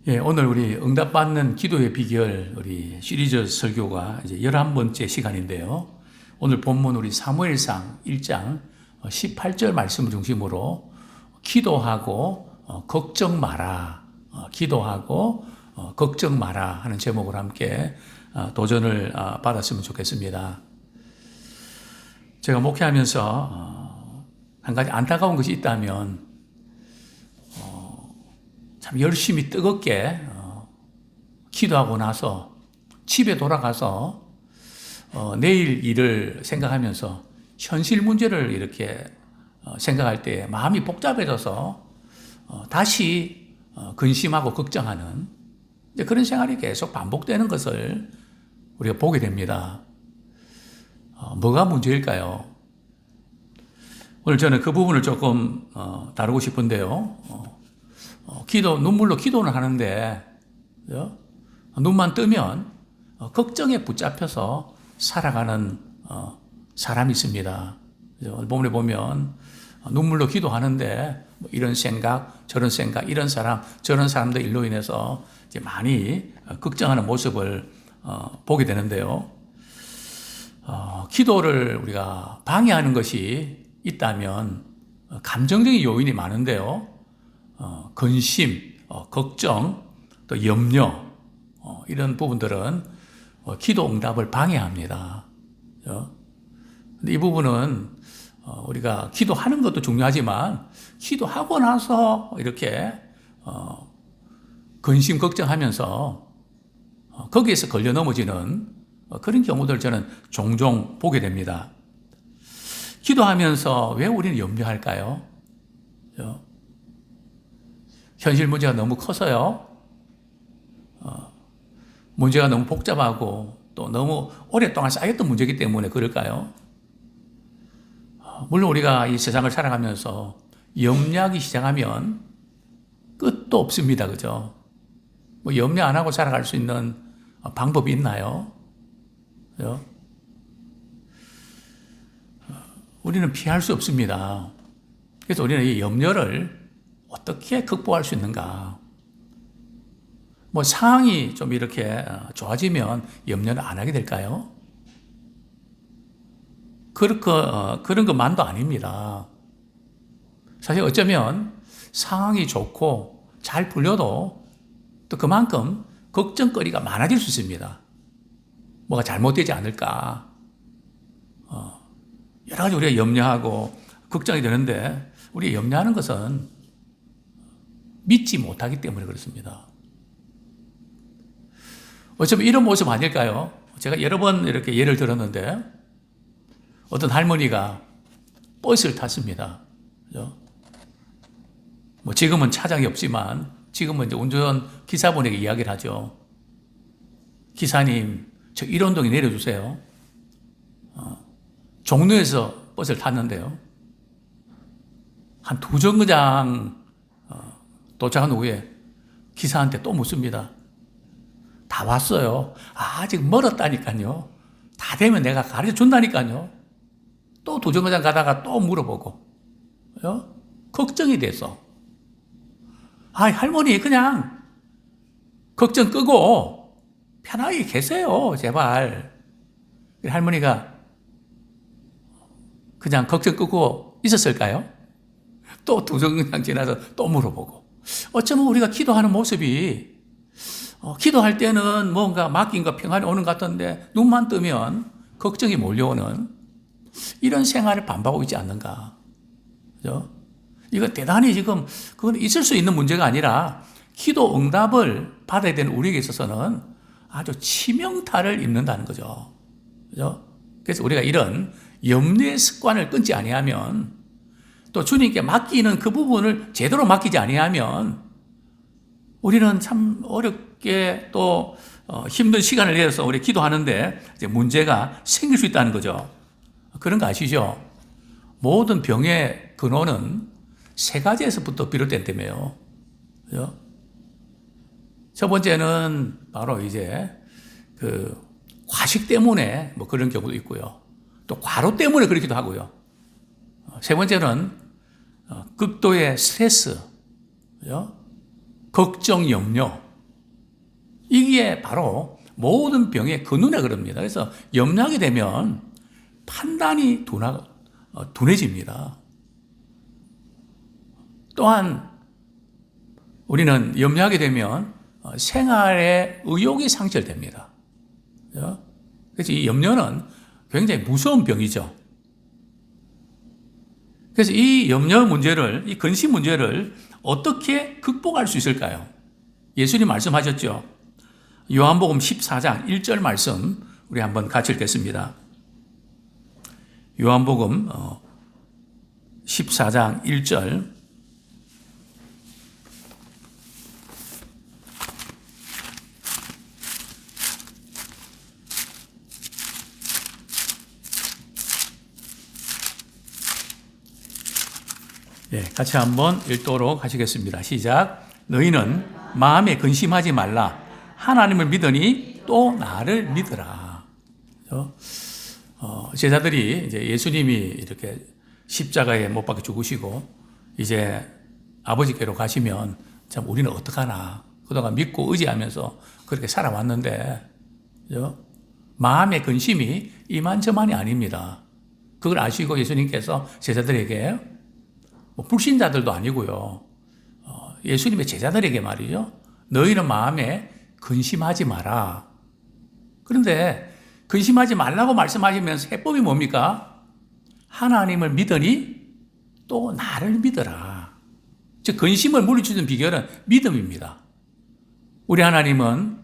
예, 오늘 우리 응답받는 기도의 비결 우리 시리즈 설교가 이제 11번째 시간인데요. 오늘 본문 우리 사무엘상 1장 18절 말씀을 중심으로 기도하고 걱정 마라. 기도하고 걱정 마라 하는 제목으로 함께 도전을 받았으면 좋겠습니다. 제가 목회하면서 한 가지 안타까운 것이 있다면 참 열심히 뜨겁게 기도하고 나서 집에 돌아가서 내일 일을 생각하면서 현실 문제를 이렇게 생각할 때 마음이 복잡해져서 다시 근심하고 걱정하는 그런 생활이 계속 반복되는 것을 우리가 보게 됩니다. 뭐가 문제일까요? 오늘 저는 그 부분을 조금 다루고 싶은데요. 눈물로 기도는 하는데, 눈만 뜨면 걱정에 붙잡혀서 살아가는 사람이 있습니다. 오늘 본문에 보면 눈물로 기도하는데 이런 생각, 저런 생각, 이런 사람, 저런 사람들 일로 인해서 이제 많이 걱정하는 모습을 보게 되는데요. 기도를 우리가 방해하는 것이 있다면 감정적인 요인이 많은데요. 근심, 걱정, 또 염려 이런 부분들은 기도 응답을 방해합니다. 근데 이 부분은 우리가 기도하는 것도 중요하지만 기도하고 나서 이렇게 근심 걱정하면서 거기에서 걸려 넘어지는 그런 경우들 저는 종종 보게 됩니다. 기도하면서 왜 우리는 염려할까요? 현실 문제가 너무 커서요. 문제가 너무 복잡하고 또 너무 오랫동안 쌓였던 문제이기 때문에 그럴까요? 물론 우리가 이 세상을 살아가면서 염려하기 시작하면 끝도 없습니다. 그죠? 뭐 염려 안 하고 살아갈 수 있는 방법이 있나요? 그죠? 우리는 피할 수 없습니다. 그래서 우리는 이 염려를 어떻게 극복할 수 있는가? 뭐 상황이 좀 이렇게 좋아지면 염려는 안 하게 될까요? 그런 것만도 아닙니다. 사실 어쩌면 상황이 좋고 잘 풀려도 또 그만큼 걱정거리가 많아질 수 있습니다. 뭐가 잘못되지 않을까? 여러 가지 우리가 염려하고 걱정이 되는데 우리가 염려하는 것은 믿지 못하기 때문에 그렇습니다. 어쩌면 이런 모습 아닐까요? 제가 여러 번 이렇게 예를 들었는데 어떤 할머니가 버스를 탔습니다. 그죠? 뭐 지금은 차장이 없지만 지금은 이제 운전 기사분에게 이야기를 하죠. 기사님, 저 일원동에 내려주세요. 종로에서 버스를 탔는데요. 한 두 정거장 도착한 후에 기사한테 또 묻습니다. 다 왔어요. 아직 멀었다니까요. 다 되면 내가 가르쳐 준다니까요. 또 두 정거장 가다가 또 물어보고. 걱정이 돼서. 할머니 그냥 걱정 끄고 편하게 계세요. 제발. 할머니가 그냥 걱정 끄고 있었을까요? 또 두 정거장 지나서 또 물어보고. 어쩌면 우리가 기도하는 모습이 기도할 때는 뭔가 맡김과 평안이 오는 것 같은데 눈만 뜨면 걱정이 몰려오는 이런 생활을 반복하고 있지 않는가. 그죠? 이거 대단히 지금 그건 있을 수 있는 문제가 아니라 기도 응답을 받아야 되는 우리에게 있어서는 아주 치명타를 입는다는 거죠. 그죠? 그래서 우리가 이런 염려의 습관을 끊지 아니하면 또 주님께 맡기는 그 부분을 제대로 맡기지 아니하면 우리는 참 어렵게 또 힘든 시간을 내서 우리 기도하는데 이제 문제가 생길 수 있다는 거죠. 그런 거 아시죠? 모든 병의 근원은 세 가지에서부터 비롯된다며요. 그죠? 첫 번째는 바로 이제 그 과식 때문에 뭐 그런 경우도 있고요. 또 과로 때문에 그렇기도 하고요. 세 번째는 극도의 스트레스, 걱정, 염려, 이게 바로 모든 병의 근원에 그럽니다. 그래서 염려하게 되면 판단이 둔해집니다. 또한 우리는 염려하게 되면 생활의 의욕이 상실됩니다. 그래서 이 염려는 굉장히 무서운 병이죠. 그래서 이 염려 문제를, 이 근심 문제를 어떻게 극복할 수 있을까요? 예수님 말씀하셨죠. 요한복음 14장 1절 말씀 우리 한번 같이 읽겠습니다. 요한복음 14장 1절. 예, 같이 한번 읽도록 하시겠습니다. 시작. 너희는 마음에 근심하지 말라. 하나님을 믿으니 또 나를 믿으라. 제자들이 이제 예수님이 이렇게 십자가에 못 박혀 죽으시고 이제 아버지께로 가시면 참 우리는 어떡하나. 그동안 믿고 의지하면서 그렇게 살아왔는데 마음의 근심이 이만저만이 아닙니다. 그걸 아시고 예수님께서 제자들에게 불신자들도 아니고요. 예수님의 제자들에게 말이죠. 너희는 마음에 근심하지 마라. 그런데 근심하지 말라고 말씀하시면서 해법이 뭡니까? 하나님을 믿으니 또 나를 믿어라. 즉 근심을 물리치는 비결은 믿음입니다. 우리 하나님은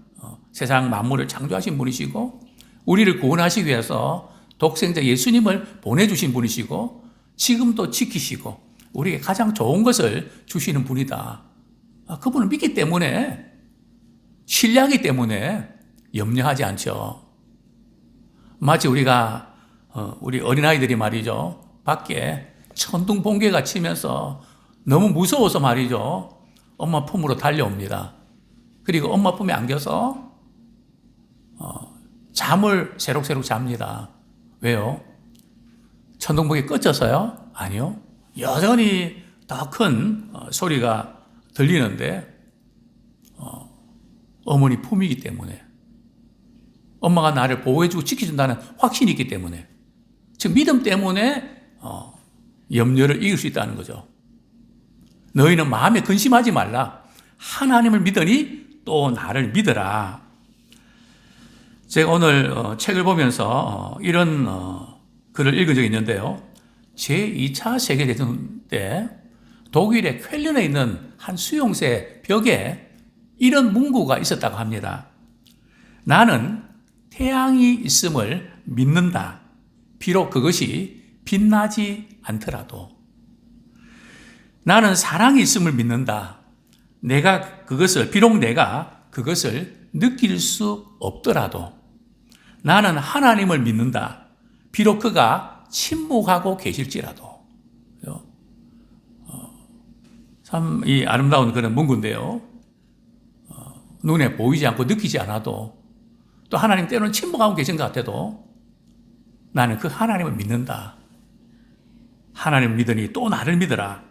세상 만물을 창조하신 분이시고 우리를 구원하시기 위해서 독생자 예수님을 보내주신 분이시고 지금도 지키시고 우리에게 가장 좋은 것을 주시는 분이다. 그분을 믿기 때문에, 신뢰하기 때문에 염려하지 않죠. 마치 우리가 우리 어린아이들이 말이죠. 밖에 천둥 번개가 치면서 너무 무서워서 말이죠. 엄마 품으로 달려옵니다. 그리고 엄마 품에 안겨서 잠을 새록새록 잡니다. 왜요? 천둥 번개 꺼져서요? 아니요. 여전히 더 큰 소리가 들리는데 어머니 품이기 때문에, 엄마가 나를 보호해주고 지켜준다는 확신이 있기 때문에, 즉 믿음 때문에 염려를 이길 수 있다는 거죠. 너희는 마음에 근심하지 말라. 하나님을 믿으니 또 나를 믿어라. 제가 오늘 책을 보면서 이런 글을 읽은 적이 있는데요. 제2차 세계대전 때 독일의 쾰른에 있는 한 수용소의 벽에 이런 문구가 있었다고 합니다. 나는 태양이 있음을 믿는다. 비록 그것이 빛나지 않더라도. 나는 사랑이 있음을 믿는다. 비록 내가 그것을 느낄 수 없더라도. 나는 하나님을 믿는다. 비록 그가 침묵하고 계실지라도. 참 이 아름다운 그런 문구인데요. 눈에 보이지 않고 느끼지 않아도 또 하나님 때로는 침묵하고 계신 것 같아도 나는 그 하나님을 믿는다. 하나님을 믿으니 또 나를 믿어라.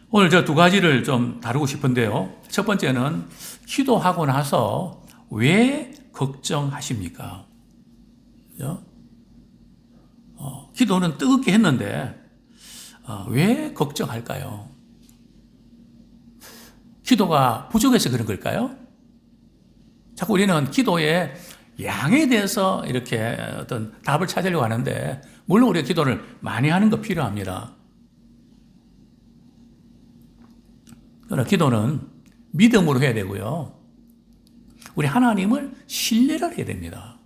오늘 저 두 가지를 좀 다루고 싶은데요. 첫 번째는 기도하고 나서 왜 걱정하십니까? 기도는 뜨겁게 했는데 왜 걱정할까요? 기도가 부족해서 그런 걸까요? 자꾸 우리는 기도의 양에 대해서 이렇게 어떤 답을 찾으려고 하는데, 물론 우리가 기도를 많이 하는 거 필요합니다. 그러나 기도는 믿음으로 해야 되고요. 우리 하나님을 신뢰를 해야 됩니다.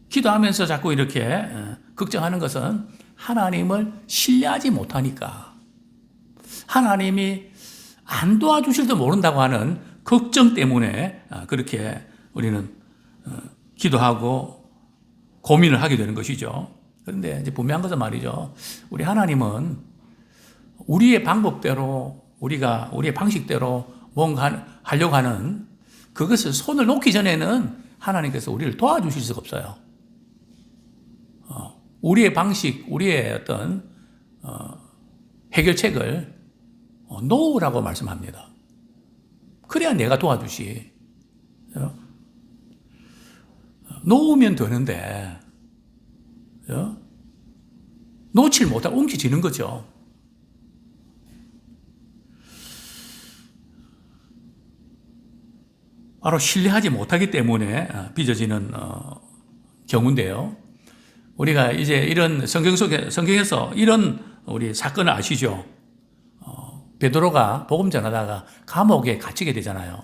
기도하면서 자꾸 이렇게 걱정하는 것은 하나님을 신뢰하지 못하니까, 하나님이 안 도와주실지도 모른다고 하는 걱정 때문에 그렇게 우리는 기도하고 고민을 하게 되는 것이죠. 그런데 이제 분명한 것은 말이죠. 우리 하나님은 우리의 방법대로, 우리의 방식대로 뭔가 하려고 하는 그것을 손을 놓기 전에는 하나님께서 우리를 도와주실 수가 없어요. 우리의 방식, 우리의 어떤 해결책을 놓으라고 말씀합니다. 그래야 내가 도와주시. 놓으면 되는데 놓칠 못하고 옮겨지는 거죠. 바로 신뢰하지 못하기 때문에 빚어지는 경우인데요. 우리가 이제 이런 성경에서 이런 우리 사건을 아시죠? 베드로가 복음 전하다가 감옥에 갇히게 되잖아요.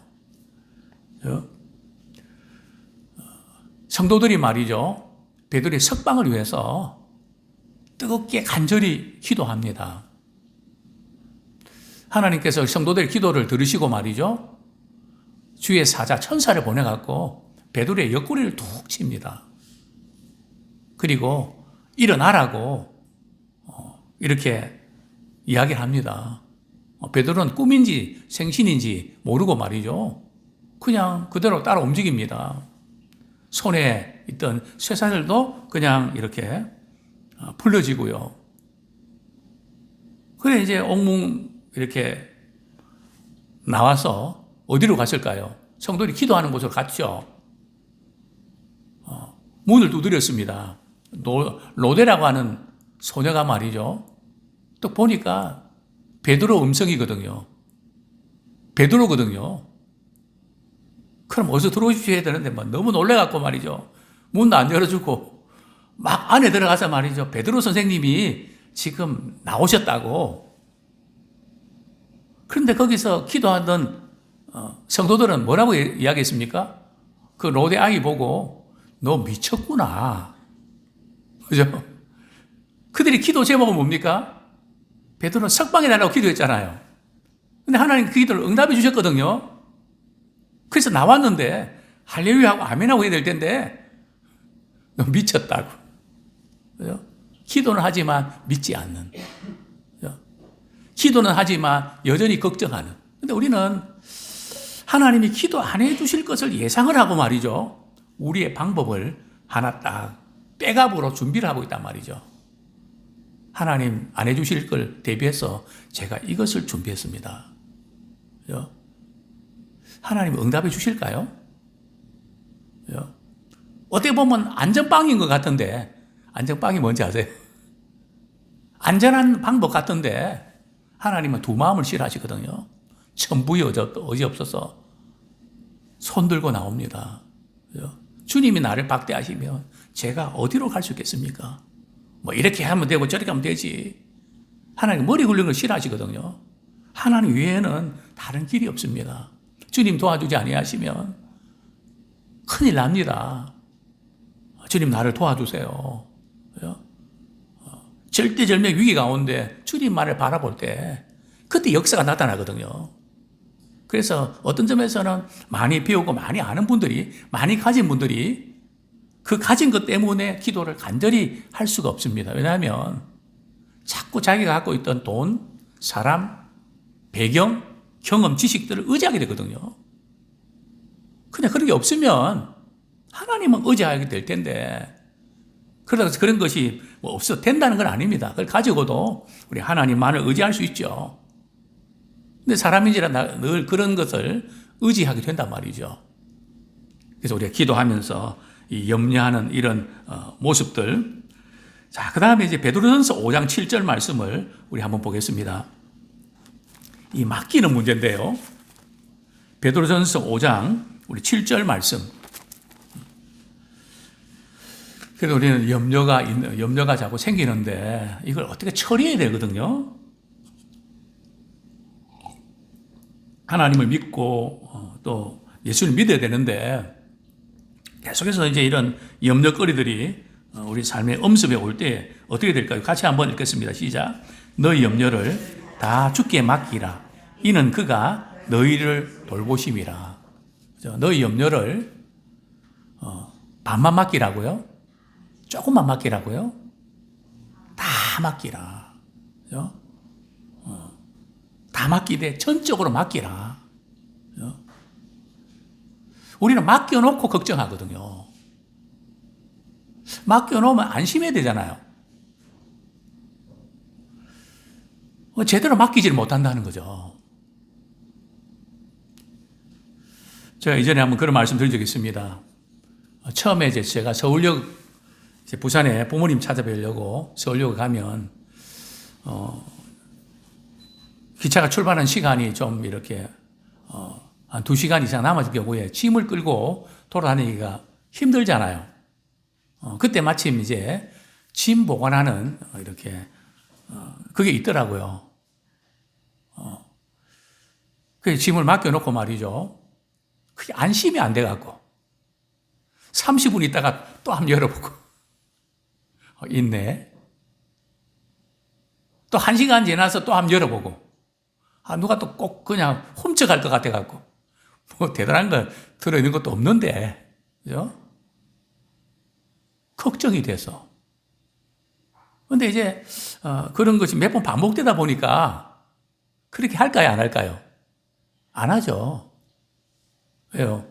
성도들이 말이죠. 베드로의 석방을 위해서 뜨겁게 간절히 기도합니다. 하나님께서 성도들의 기도를 들으시고 말이죠. 주의 사자 천사를 보내갖고 베드로의 옆구리를 툭 칩니다. 그리고 일어나라고 이렇게 이야기를 합니다. 베드로는 꿈인지 생신인지 모르고 말이죠. 그냥 그대로 따라 움직입니다. 손에 있던 쇠사슬도 그냥 이렇게 풀려지고요. 그래 이제 옥문 이렇게 나와서 어디로 갔을까요? 성도들이 기도하는 곳으로 갔죠. 문을 두드렸습니다. 로데라고 하는 소녀가 말이죠. 또 보니까 베드로 음성이거든요. 베드로거든요. 그럼 어디서 들어오십시오 해야 되는데 너무 놀래갖고 말이죠. 문도 안 열어주고 막 안에 들어가서 말이죠. 베드로 선생님이 지금 나오셨다고. 그런데 거기서 기도하던 성도들은 뭐라고 이야기했습니까? 그 로데 아이 보고 너 미쳤구나. 그죠? 그들이 기도 제목은 뭡니까? 베드로는 석방해달라고 기도했잖아요. 근데 하나님 그 기도를 응답해 주셨거든요. 그래서 나왔는데 할렐루야하고 아멘하고 해야 될 텐데 너 미쳤다고. 그죠? 기도는 하지만 믿지 않는. 그죠? 기도는 하지만 여전히 걱정하는. 근데 우리는 하나님이 기도 안 해주실 것을 예상을 하고 말이죠. 우리의 방법을 하나 딱 백업으로 준비를 하고 있단 말이죠. 하나님 안 해주실 걸 대비해서 제가 이것을 준비했습니다. 그죠? 하나님 응답해 주실까요? 그죠? 어떻게 보면 안전빵인 것 같은데 안전빵이 뭔지 아세요? 안전한 방법 같은데 하나님은 두 마음을 싫어하시거든요. 천부의 의지 없어서 손 들고 나옵니다. 그죠? 주님이 나를 박대하시면 제가 어디로 갈 수 있겠습니까? 뭐 이렇게 하면 되고 저렇게 하면 되지. 하나님 머리 굴리는 걸 싫어하시거든요. 하나님 외에는 다른 길이 없습니다. 주님 도와주지 아니하시면 큰일 납니다. 주님 나를 도와주세요. 그죠? 절대절명 위기 가운데 주님만을 바라볼 때 그때 역사가 나타나거든요. 그래서 어떤 점에서는 많이 배우고 많이 아는 분들이, 많이 가진 분들이 그 가진 것 때문에 기도를 간절히 할 수가 없습니다. 왜냐하면 자꾸 자기가 갖고 있던 돈, 사람, 배경, 경험, 지식들을 의지하게 되거든요. 그냥 그런 게 없으면 하나님은 의지하게 될 텐데, 그래서 그런 것이 뭐 없어도 된다는 건 아닙니다. 그걸 가지고도 우리 하나님만을 의지할 수 있죠. 근데 사람인지라 늘 그런 것을 의지하게 된단 말이죠. 그래서 우리가 기도하면서 이 염려하는 이런 모습들. 자, 그 다음에 이제 베드로전서 5장 7절 말씀을 우리 한번 보겠습니다. 이 맡기는 문제인데요. 베드로전서 5장 우리 7절 말씀. 그래서 우리는 염려가 자꾸 생기는데 이걸 어떻게 처리해야 되거든요. 하나님을 믿고 또 예수를 믿어야 되는데 계속해서 이제 이런 염려거리들이 우리 삶의 엄습에 올 때 어떻게 될까요? 같이 한번 읽겠습니다. 시작. 너희 염려를 다 주께 맡기라. 이는 그가 너희를 돌보심이라. 너희 염려를 반만 맡기라고요? 조금만 맡기라고요? 다 맡기라. 그죠? 다 맡기되 전적으로 맡기라. 그죠? 우리는 맡겨놓고 걱정하거든요. 맡겨놓으면 안심해야 되잖아요. 제대로 맡기지를 못한다는 거죠. 제가 이전에 한번 그런 말씀 드린 적이 있습니다. 처음에 이제 제가 서울역, 이제 부산에 부모님 찾아뵈려고 서울역에 가면, 기차가 출발하는 시간이 좀 이렇게, 한 2시간 이상 남았을 경우에 짐을 끌고 돌아다니기가 힘들잖아요. 그때 마침 이제 짐 보관하는 이렇게, 그게 있더라고요. 그 짐을 맡겨놓고 말이죠. 그게 안심이 안 돼갖고 30분 있다가 또 한번 열어보고 있네. 또 1시간 지나서 또 한번 열어보고 누가 또 꼭 그냥 훔쳐갈 것 같아갖고 뭐 대단한 거 들어있는 것도 없는데, 그죠? 걱정이 돼서. 근데 이제 그런 것이 몇 번 반복되다 보니까 그렇게 할까요, 안 할까요? 안 하죠. 왜요?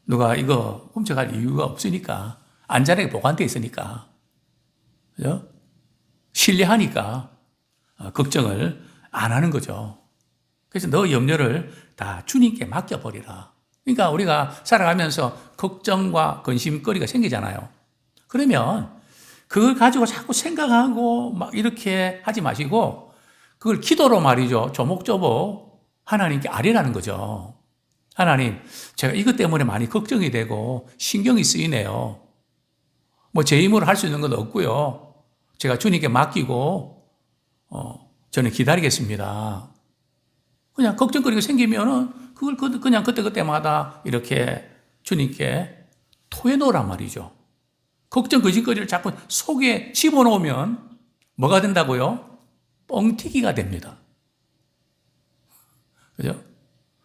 누가 이거 훔쳐갈 이유가 없으니까. 안전하게 보관되어 있으니까. 그죠? 신뢰하니까 걱정을 안 하는 거죠. 그래서 너 염려를 다 주님께 맡겨버리라. 그러니까 우리가 살아가면서 걱정과 근심거리가 생기잖아요. 그러면 그걸 가지고 자꾸 생각하고 막 이렇게 하지 마시고 그걸 기도로 말이죠. 조목조목 하나님께 아뢰라는 거죠. 하나님, 제가 이것 때문에 많이 걱정이 되고 신경이 쓰이네요. 뭐 제 힘으로 할 수 있는 건 없고요. 제가 주님께 맡기고 저는 기다리겠습니다. 그냥 걱정거리가 생기면은 그걸 그냥 그때그때마다 이렇게 주님께 토해놓으란 말이죠. 걱정, 근심거리를 자꾸 속에 집어넣으면 뭐가 된다고요? 뻥튀기가 됩니다. 그죠?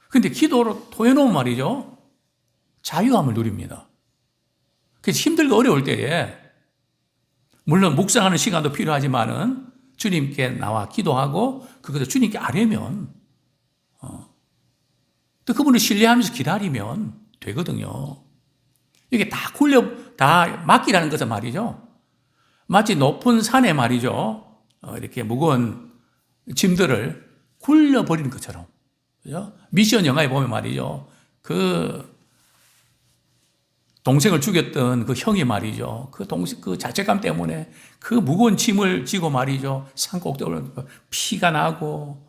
근데 기도로 토해놓으면 말이죠. 자유함을 누립니다. 그래서 힘들고 어려울 때에, 물론 묵상하는 시간도 필요하지만은 주님께 나와 기도하고 그것을 주님께 아뢰면, 또 그분을 신뢰하면서 기다리면 되거든요. 이게 다 맡기라는 것은 말이죠. 마치 높은 산에 말이죠. 이렇게 무거운 짐들을 굴려버리는 것처럼. 그죠? 미션 영화에 보면 말이죠. 그 동생을 죽였던 그 형이 말이죠. 그 자책감 때문에 그 무거운 짐을 지고 말이죠. 산 꼭대기로 피가 나고,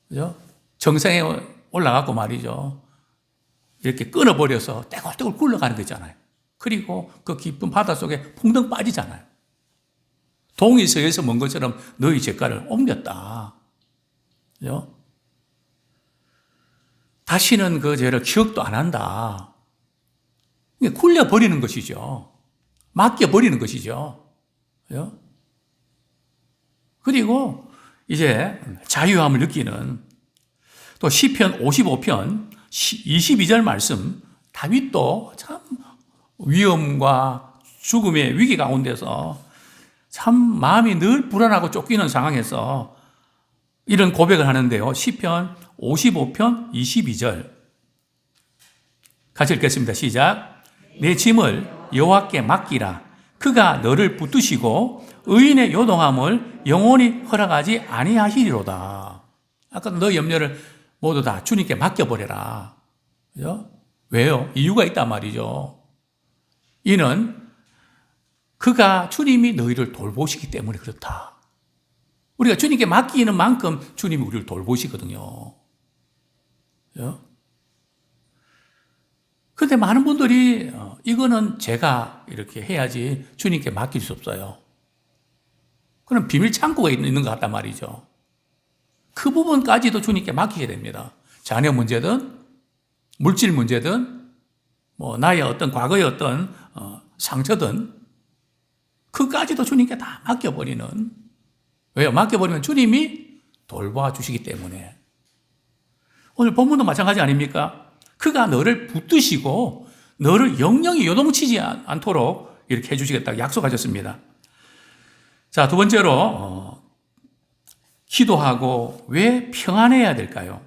그죠? 정상에 올라가고 말이죠. 이렇게 끊어버려서 떼굴떼굴 굴러가는 거 있잖아요. 그리고 그 깊은 바다 속에 풍덩 빠지잖아요. 동이 서에서 먼 것처럼 너희 죄가를 옮겼다. 그죠? 다시는 그 죄를 기억도 안 한다. 굴려버리는 것이죠. 맡겨버리는 것이죠. 그죠? 그리고 이제 자유함을 느끼는 또 시편 55편 22절 말씀, 다윗도 참 위험과 죽음의 위기 가운데서 참 마음이 늘 불안하고 쫓기는 상황에서 이런 고백을 하는데요. 시편 55편 22절 같이 읽겠습니다. 시작. 내 짐을 여호와께 맡기라. 그가 너를 붙드시고 의인의 요동함을 영원히 허락하지 아니하시리로다. 아까 너 염려를 모두 다 주님께 맡겨버려라. 그죠? 왜요? 이유가 있단 말이죠. 이는 그가 주님이 너희를 돌보시기 때문에 그렇다. 우리가 주님께 맡기는 만큼 주님이 우리를 돌보시거든요. 그죠? 그런데 많은 분들이 이거는 제가 이렇게 해야지 주님께 맡길 수 없어요. 그럼 비밀 창고가 있는 것 같단 말이죠. 그 부분까지도 주님께 맡기게 됩니다. 자녀 문제든 물질 문제든 뭐 나의 어떤 과거의 어떤 상처든 그까지도 주님께 다 맡겨버리는. 왜요? 맡겨버리면 주님이 돌봐주시기 때문에. 오늘 본문도 마찬가지 아닙니까? 그가 너를 붙드시고 너를 영영이 요동치지 않도록 이렇게 해주시겠다고 약속하셨습니다. 자, 두 번째로 기도하고 왜 평안해야 될까요?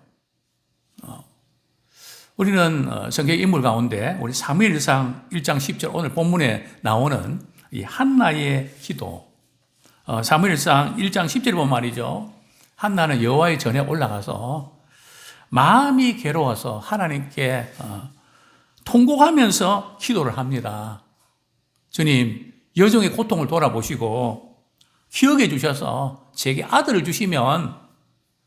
우리는 성경 인물 가운데 우리 사무엘상 1장 10절 오늘 본문에 나오는 이 한나의 기도, 사무엘상 1장 10절에 보면 말이죠. 한나는 여호와의 전에 올라가서 마음이 괴로워서 하나님께 통곡하면서 기도를 합니다. 주님, 여종의 고통을 돌아보시고 기억해 주셔서 제게 아들을 주시면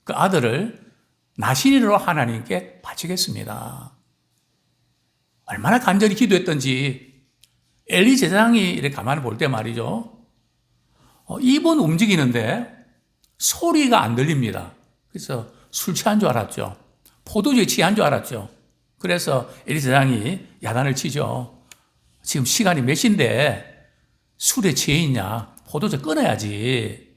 그 아들을 나신이로 하나님께 바치겠습니다. 얼마나 간절히 기도했던지 엘리 제사장이 이렇게 가만히 볼 때 말이죠. 입은 움직이는데 소리가 안 들립니다. 그래서 술 취한 줄 알았죠. 포도주에 취한 줄 알았죠. 그래서 엘리 제사장이 야단을 치죠. 지금 시간이 몇 시인데 술에 취해 있냐? 포도주 끊어야지.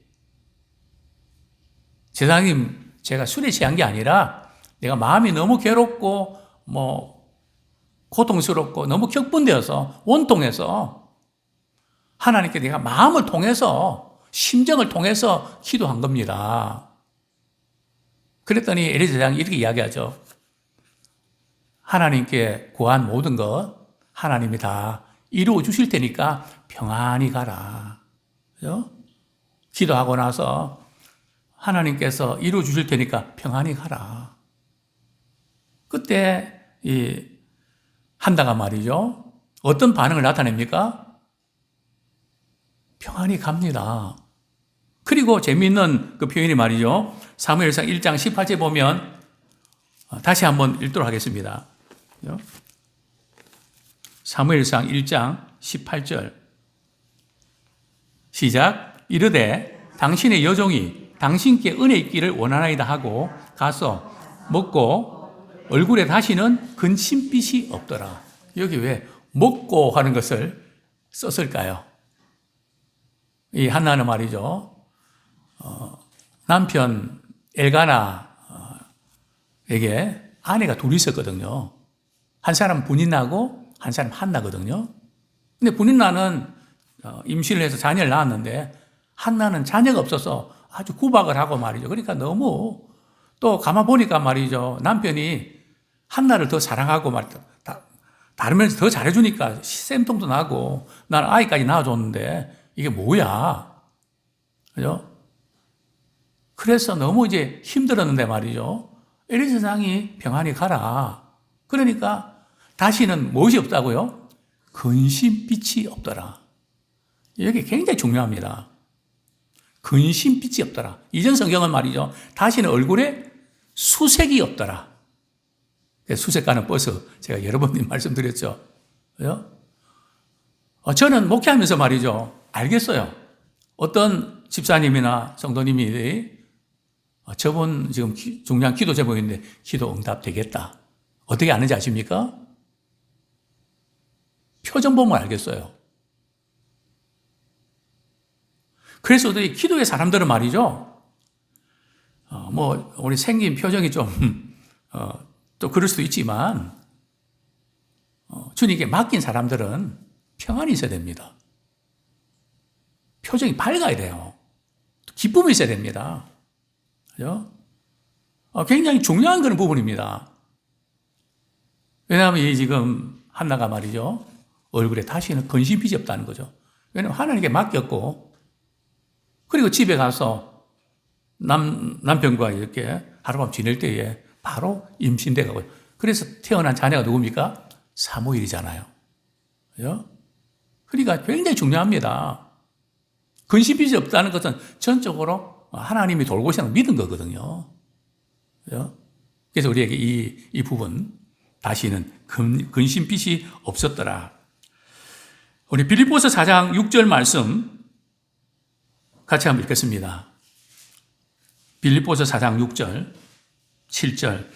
제사장님, 제가 술에 취한 게 아니라 내가 마음이 너무 괴롭고 고통스럽고 너무 격분되어서 원통해서 하나님께 내가 마음을 통해서 심정을 통해서 기도한 겁니다. 그랬더니 엘리 제사장이 이렇게 이야기하죠. 하나님께 구한 모든 것 하나님이 다 이루어 주실 테니까 평안히 가라. 그죠? 기도하고 나서 하나님께서 이루어 주실 테니까 평안히 가라. 그때 이 한나가 말이죠. 어떤 반응을 나타냅니까? 평안히 갑니다. 그리고 재미있는 그 표현이 말이죠. 사무엘상 1장 18절 보면 다시 한번 읽도록 하겠습니다. 사무엘상 1장 18절 시작. 이르되 당신의 여종이 당신께 은혜 있기를 원하나이다 하고 가서 먹고 얼굴에 다시는 근심빛이 없더라. 여기 왜 먹고 하는 것을 썼을까요? 이 한나는 말이죠. 남편 엘가나에게 아내가 둘이 있었거든요. 한 사람 분인나고 한 사람 한나거든요. 근데 분인나는 임신을 해서 자녀를 낳았는데 한나는 자녀가 없어서 아주 구박을 하고 말이죠. 그러니까 너무 또 가만 보니까 말이죠. 남편이 한나를 더 사랑하고 다른 면에서 더 잘해주니까 쌤통도 나고 나는 아이까지 낳아줬는데 이게 뭐야? 그죠? 그래서 너무 이제 힘들었는데 말이죠. 엘리 제사장이 평안히 가라. 그러니까 다시는 무엇이 없다고요? 근심빛이 없더라. 이게 굉장히 중요합니다. 근심빛이 없더라. 이전 성경은 말이죠. 다시는 얼굴에 수색이 없더라. 수색가는 버스 제가 여러 번 말씀드렸죠. 그죠? 저는 목회하면서 말이죠. 알겠어요. 어떤 집사님이나 성도님이 저분 지금 중요한 기도 제목인데 기도 응답 되겠다. 어떻게 아는지 아십니까? 표정 보면 알겠어요. 그래서 우리 기도의 사람들은 말이죠. 우리 생긴 표정이 또 그럴 수도 있지만, 주님께 맡긴 사람들은 평안이 있어야 됩니다. 표정이 밝아야 돼요. 기쁨이 있어야 됩니다. 그죠? 굉장히 중요한 그런 부분입니다. 왜냐하면 이 지금 한나가 말이죠. 얼굴에 다시는 근심빛이 없다는 거죠. 왜냐하면 하나님께 맡겼고, 그리고 집에 가서 남편과 이렇게 하룻밤 지낼 때에 바로 임신돼 가고요. 그래서 태어난 자녀가 누굽니까? 사무엘이잖아요. 그죠? 그러니까 굉장히 중요합니다. 근심빛이 없다는 것은 전적으로 하나님이 돌고 계시는 믿은 거거든요. 그죠? 그래서 우리에게 이 부분, 다시는 근심빛이 없었더라. 우리 빌립보서 4장 6절 말씀 같이 한번 읽겠습니다. 빌립보서 4장 6절, 7절.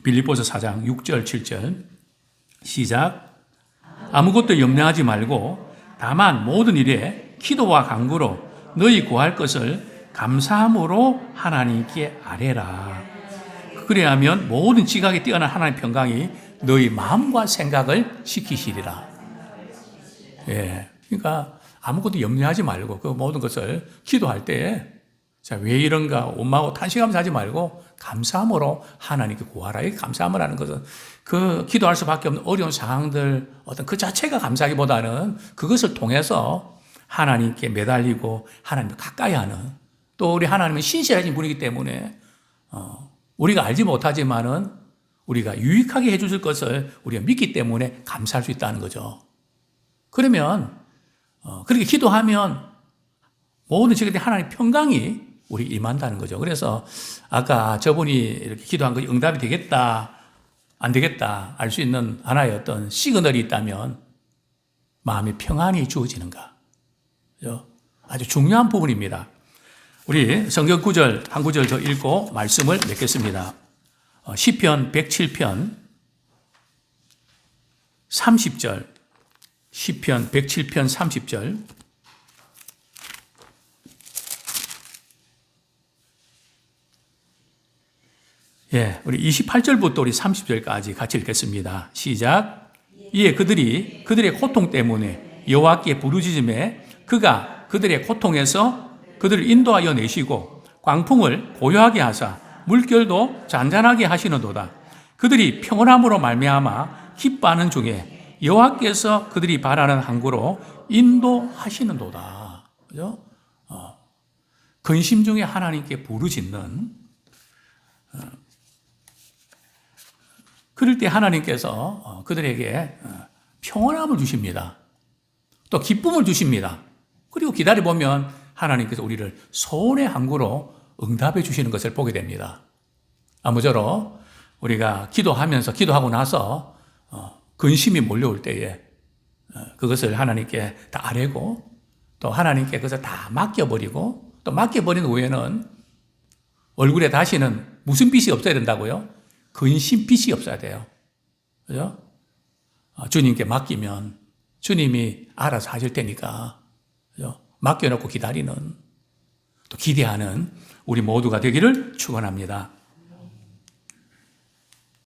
빌립보서 4장 6절, 7절. 시작. 아무것도 염려하지 말고 다만 모든 일에 기도와 간구로 너희 구할 것을 감사함으로 하나님께 아뢰라. 그래야면 모든 지각에 뛰어난 하나님의 평강이 너희 마음과 생각을 지키시리라. 예. 그러니까 아무것도 염려하지 말고 그 모든 것을 기도할 때 자, 왜 이런가 원망하고 탄식하면서 하지 말고 감사함으로 하나님께 구하라. 이 감사함을 것은 그 기도할 수밖에 없는 어려운 상황들 어떤 그 자체가 감사하기보다는 그것을 통해서 하나님께 매달리고 하나님을 가까이 하는 또 우리 하나님은 신실하신 분이기 때문에 우리가 알지 못하지만은 우리가 유익하게 해주실 것을 우리가 믿기 때문에 감사할 수 있다는 거죠. 그러면 그렇게 기도하면 모든 지금 하나님의 평강이 우리 임한다는 거죠. 그래서 아까 저분이 이렇게 기도한 것이 응답이 되겠다, 안 되겠다 알 수 있는 하나의 어떤 시그널이 있다면 마음의 평안이 주어지는가. 아주 중요한 부분입니다. 우리 성경 구절 한 구절 더 읽고 말씀을 맺겠습니다. 시편 107편 30절, 시편 107편 30절. 예, 우리 28절부터 우리 30절까지 같이 읽겠습니다. 시작. 이에 그들이 그들의 고통 때문에 여호와께 부르짖음에 그가 그들의 고통에서 그들을 인도하여 내시고 광풍을 고요하게 하사 물결도 잔잔하게 하시는도다. 그들이 평온함으로 말미암아 기뻐하는 중에 여호와께서 그들이 바라는 항구로 인도하시는도다. 그죠? 근심 중에 하나님께 부르짖는 그럴 때 하나님께서 그들에게 평온함을 주십니다. 또 기쁨을 주십니다. 그리고 기다려보면 하나님께서 우리를 소원의 항구로 응답해 주시는 것을 보게 됩니다. 아무쪼록 우리가 기도하고 나서 근심이 몰려올 때에 그것을 하나님께 다 아뢰고 또 하나님께 그것을 다 맡겨버리고 또 맡겨버린 후에는 얼굴에 다시는 무슨 빛이 없어야 된다고요? 근심빛이 없어야 돼요. 그죠? 주님께 맡기면 주님이 알아서 하실 테니까. 그죠? 맡겨놓고 기다리는 또 기대하는 우리 모두가 되기를 축원합니다.